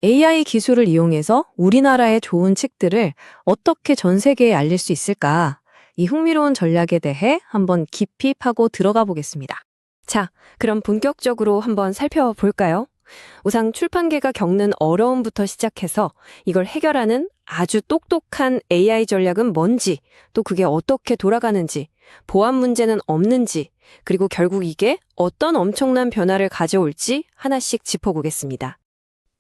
AI 기술을 이용해서 우리나라의 좋은 책들을 어떻게 전 세계에 알릴 수 있을까? 이 흥미로운 전략에 대해 한번 깊이 파고 들어가 보겠습니다. 자, 그럼 본격적으로 한번 살펴볼까요? 우선 출판계가 겪는 어려움부터 시작해서 이걸 해결하는 아주 똑똑한 AI 전략은 뭔지, 또 그게 어떻게 돌아가는지, 보안 문제는 없는지, 그리고 결국 이게 어떤 엄청난 변화를 가져올지 하나씩 짚어보겠습니다.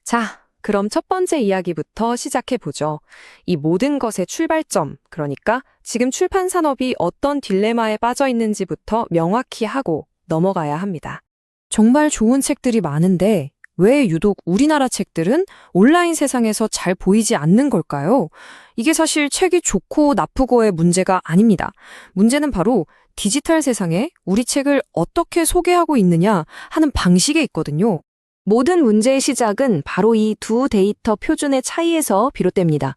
자, 그럼 첫 번째 이야기부터 시작해보죠. 이 모든 것의 출발점, 그러니까 지금 출판 산업이 어떤 딜레마에 빠져 있는지부터 명확히 하고 넘어가야 합니다. 정말 좋은 책들이 많은데 왜 유독 우리나라 책들은 온라인 세상에서 잘 보이지 않는 걸까요? 이게 사실 책이 좋고 나쁘고의 문제가 아닙니다. 문제는 바로 디지털 세상에 우리 책을 어떻게 소개하고 있느냐 하는 방식에 있거든요. 모든 문제의 시작은 바로 이 두 데이터 표준의 차이에서 비롯됩니다.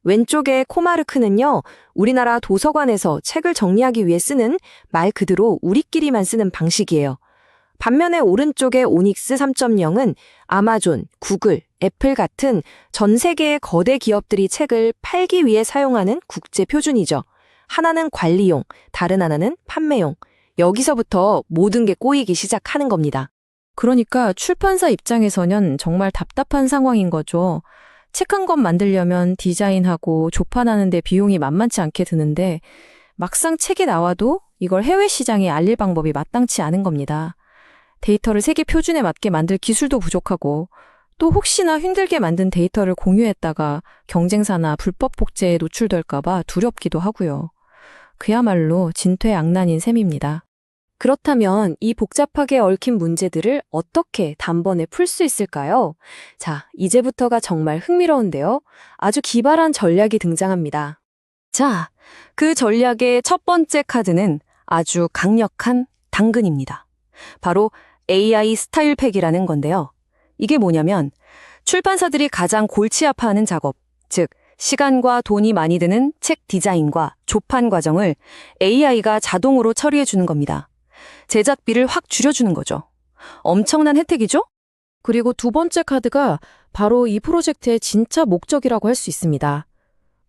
왼쪽의 코마르크는요, 우리나라 도서관에서 책을 정리하기 위해 쓰는 말 그대로 우리끼리만 쓰는 방식이에요. 반면에 오른쪽의 오닉스 3.0은 아마존, 구글, 애플 같은 전 세계의 거대 기업들이 책을 팔기 위해 사용하는 국제 표준이죠. 하나는 관리용, 다른 하나는 판매용. 여기서부터 모든 게 꼬이기 시작하는 겁니다. 그러니까 출판사 입장에서는 정말 답답한 상황인 거죠. 책 한 권 만들려면 디자인하고 조판하는 데 비용이 만만치 않게 드는데 막상 책이 나와도 이걸 해외 시장에 알릴 방법이 마땅치 않은 겁니다. 데이터를 세계 표준에 맞게 만들 기술도 부족하고 또 혹시나 힘들게 만든 데이터를 공유했다가 경쟁사나 불법 복제에 노출될까 봐 두렵기도 하고요. 그야말로 진퇴양난인 셈입니다. 그렇다면 이 복잡하게 얽힌 문제들을 어떻게 단번에 풀 수 있을까요? 자, 이제부터가 정말 흥미로운데요. 아주 기발한 전략이 등장합니다. 자, 그 전략의 첫 번째 카드는 아주 강력한 당근입니다. 바로 AI 스타일팩이라는 건데요. 이게 뭐냐면 출판사들이 가장 골치 아파하는 작업, 즉 시간과 돈이 많이 드는 책 디자인과 조판 과정을 AI가 자동으로 처리해 주는 겁니다. 제작비를 확 줄여주는 거죠. 엄청난 혜택이죠? 그리고 두 번째 카드가 바로 이 프로젝트의 진짜 목적이라고 할 수 있습니다.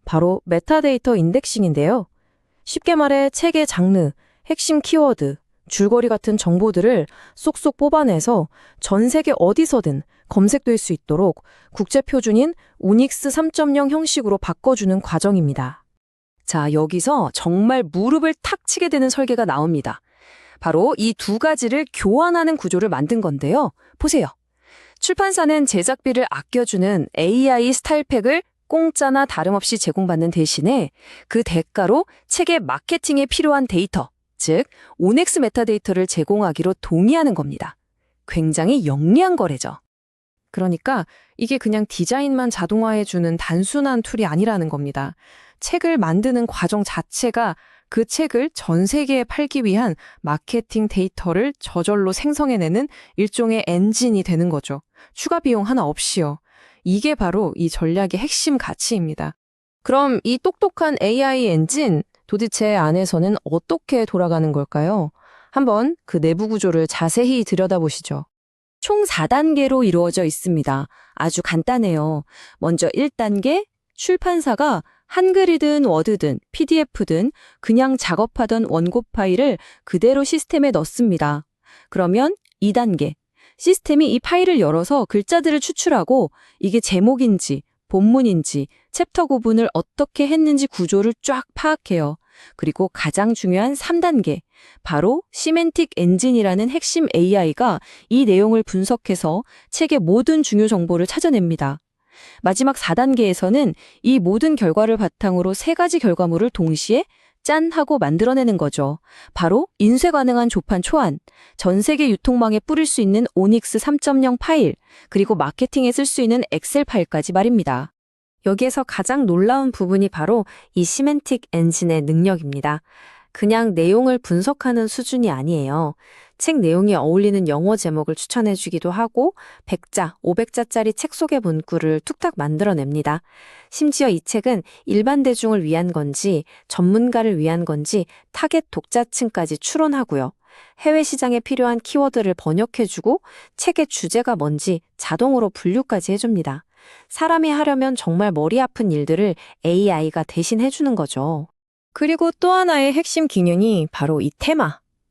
바로 메타데이터 인덱싱인데요. 쉽게 말해 책의 장르, 핵심 키워드, 줄거리 같은 정보들을 쏙쏙 뽑아내서 전 세계 어디서든 검색될 수 있도록 국제표준인 오닉스 3.0 형식으로 바꿔주는 과정입니다. 자, 여기서 정말 무릎을 탁 치게 되는 설계가 나옵니다. 바로 이 두 가지를 교환하는 구조를 만든 건데요. 보세요. 출판사는 제작비를 아껴주는 AI 스타일팩을 공짜나 다름없이 제공받는 대신에 그 대가로 책의 마케팅에 필요한 데이터, 즉 오넥스 메타데이터를 제공하기로 동의하는 겁니다. 굉장히 영리한 거래죠. 그러니까 이게 그냥 디자인만 자동화해주는 단순한 툴이 아니라는 겁니다. 책을 만드는 과정 자체가 그 책을 전 세계에 팔기 위한 마케팅 데이터를 저절로 생성해내는 일종의 엔진이 되는 거죠. 추가 비용 하나 없이요. 이게 바로 이 전략의 핵심 가치입니다. 그럼 이 똑똑한 AI 엔진, 도대체 안에서는 어떻게 돌아가는 걸까요? 한번 그 내부 구조를 자세히 들여다보시죠. 총 4단계로 이루어져 있습니다. 아주 간단해요. 먼저 1단계, 출판사가 한글이든 워드든 PDF든 그냥 작업하던 원고 파일을 그대로 시스템에 넣습니다. 그러면 2단계, 시스템이 이 파일을 열어서 글자들을 추출하고 이게 제목인지 본문인지 챕터 구분을 어떻게 했는지 구조를 쫙 파악해요. 그리고 가장 중요한 3단계, 바로 시멘틱 엔진이라는 핵심 AI가 이 내용을 분석해서 책의 모든 중요 정보를 찾아냅니다. 마지막 4단계에서는 이 모든 결과를 바탕으로 3가지 결과물을 동시에 짠 하고 만들어내는 거죠. 바로 인쇄 가능한 조판 초안, 전 세계 유통망에 뿌릴 수 있는 오닉스 3.0 파일, 그리고 마케팅에 쓸 수 있는 엑셀 파일까지 말입니다. 여기에서 가장 놀라운 부분이 바로 이 시멘틱 엔진의 능력입니다. 그냥 내용을 분석하는 수준이 아니에요. 책 내용에 어울리는 영어 제목을 추천해주기도 하고 100자, 500자짜리 책 속의 문구를 툭탁 만들어냅니다. 심지어 이 책은 일반 대중을 위한 건지 전문가를 위한 건지 타겟 독자층까지 추론하고요. 해외 시장에 필요한 키워드를 번역해주고 책의 주제가 뭔지 자동으로 분류까지 해줍니다. 사람이 하려면 정말 머리 아픈 일들을 AI가 대신 해주는 거죠. 그리고 또 하나의 핵심 기능이 바로 이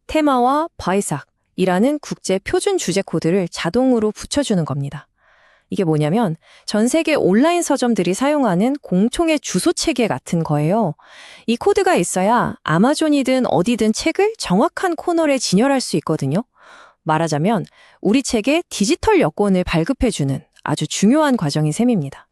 테마와 바이삭이라는 국제 표준 주제 코드를 자동으로 붙여주는 겁니다. 이게 뭐냐면 전 세계 온라인 서점들이 사용하는 공통의 주소 체계 같은 거예요. 이 코드가 있어야 아마존이든 어디든 책을 정확한 코너에 진열할 수 있거든요. 말하자면 우리 책의 디지털 여권을 발급해주는 아주 중요한 과정인 셈입니다.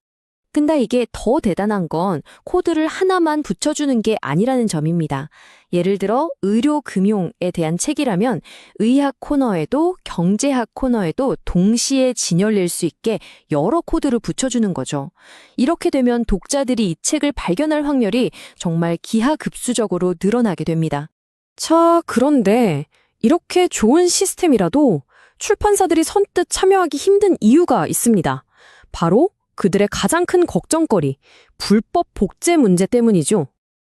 근데 이게 더 대단한 건 코드를 하나만 붙여주는 게 아니라는 점입니다. 예를 들어 의료 금융에 대한 책이라면 의학 코너에도 경제학 코너에도 동시에 진열될 수 있게 여러 코드를 붙여주는 거죠. 이렇게 되면 독자들이 이 책을 발견할 확률이 정말 기하급수적으로 늘어나게 됩니다. 자, 그런데 이렇게 좋은 시스템이라도 출판사들이 선뜻 참여하기 힘든 이유가 있습니다. 바로 그들의 가장 큰 걱정거리, 불법 복제 문제 때문이죠.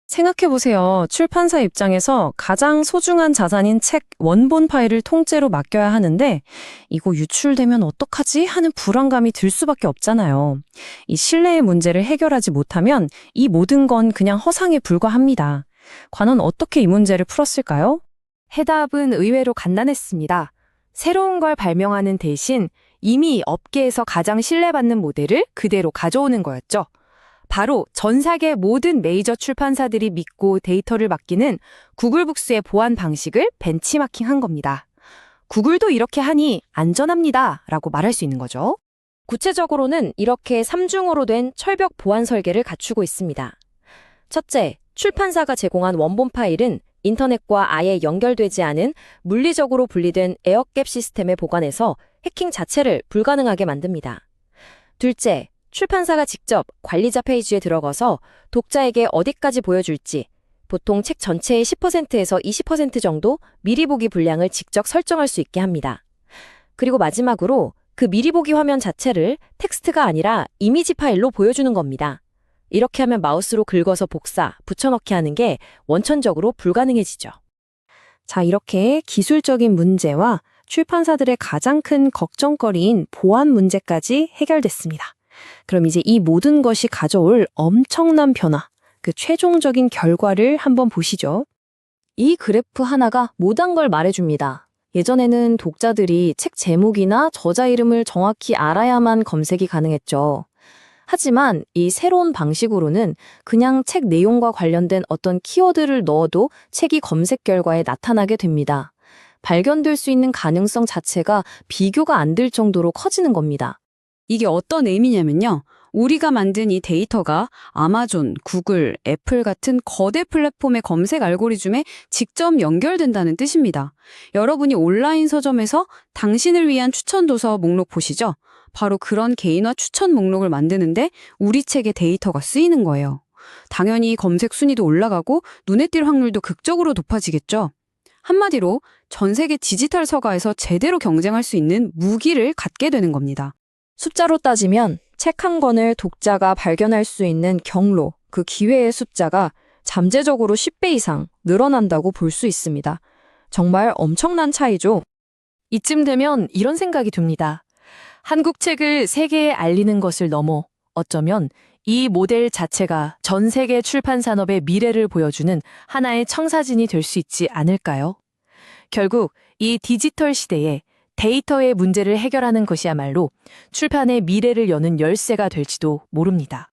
생각해보세요. 출판사 입장에서 가장 소중한 자산인 책 원본 파일을 통째로 맡겨야 하는데 이거 유출되면 어떡하지 하는 불안감이 들 수밖에 없잖아요. 이 신뢰의 문제를 해결하지 못하면 이 모든 건 그냥 허상에 불과합니다. 관원 어떻게 이 문제를 풀었을까요? 해답은 의외로 간단했습니다. 새로운 걸 발명하는 대신 이미 업계에서 가장 신뢰받는 모델을 그대로 가져오는 거였죠. 바로 전 세계 모든 메이저 출판사들이 믿고 데이터를 맡기는 구글북스의 보안 방식을 벤치마킹한 겁니다. 구글도 이렇게 하니 안전합니다 라고 말할 수 있는 거죠. 구체적으로는 이렇게 3중으로 된 철벽 보안 설계를 갖추고 있습니다. 첫째, 출판사가 제공한 원본 파일은 인터넷과 아예 연결되지 않은 물리적으로 분리된 에어갭 시스템에 보관해서 해킹 자체를 불가능하게 만듭니다. 둘째, 출판사가 직접 관리자 페이지에 들어가서 독자에게 어디까지 보여줄지, 보통 책 전체의 10%에서 20% 정도 미리 보기 분량을 직접 설정할 수 있게 합니다. 그리고 마지막으로 그 미리 보기 화면 자체를 텍스트가 아니라 이미지 파일로 보여주는 겁니다. 이렇게 하면 마우스로 긁어서 복사, 붙여넣기 하는 게 원천적으로 불가능해지죠. 자, 이렇게 기술적인 문제와 출판사들의 가장 큰 걱정거리인 보안 문제까지 해결됐습니다. 그럼 이제 이 모든 것이 가져올 엄청난 변화, 그 최종적인 결과를 한번 보시죠. 이 그래프 하나가 모든 걸 말해줍니다. 예전에는 독자들이 책 제목이나 저자 이름을 정확히 알아야만 검색이 가능했죠. 하지만 이 새로운 방식으로는 그냥 책 내용과 관련된 어떤 키워드를 넣어도 책이 검색 결과에 나타나게 됩니다. 발견될 수 있는 가능성 자체가 비교가 안 될 정도로 커지는 겁니다. 이게 어떤 의미냐면요. 우리가 만든 이 데이터가 아마존, 구글, 애플 같은 거대 플랫폼의 검색 알고리즘에 직접 연결된다는 뜻입니다. 여러분이 온라인 서점에서 당신을 위한 추천 도서 목록 보시죠? 바로 그런 개인화 추천 목록을 만드는데 우리 책의 데이터가 쓰이는 거예요. 당연히 검색 순위도 올라가고 눈에 띌 확률도 극적으로 높아지겠죠. 한마디로 전 세계 디지털 서가에서 제대로 경쟁할 수 있는 무기를 갖게 되는 겁니다. 숫자로 따지면 책 한 권을 독자가 발견할 수 있는 경로, 그 기회의 숫자가 잠재적으로 10배 이상 늘어난다고 볼 수 있습니다. 정말 엄청난 차이죠. 이쯤 되면 이런 생각이 듭니다. 한국 책을 세계에 알리는 것을 넘어 어쩌면 이 모델 자체가 전 세계 출판 산업의 미래를 보여주는 하나의 청사진이 될 수 있지 않을까요? 결국 이 디지털 시대에 데이터의 문제를 해결하는 것이야말로 출판의 미래를 여는 열쇠가 될지도 모릅니다.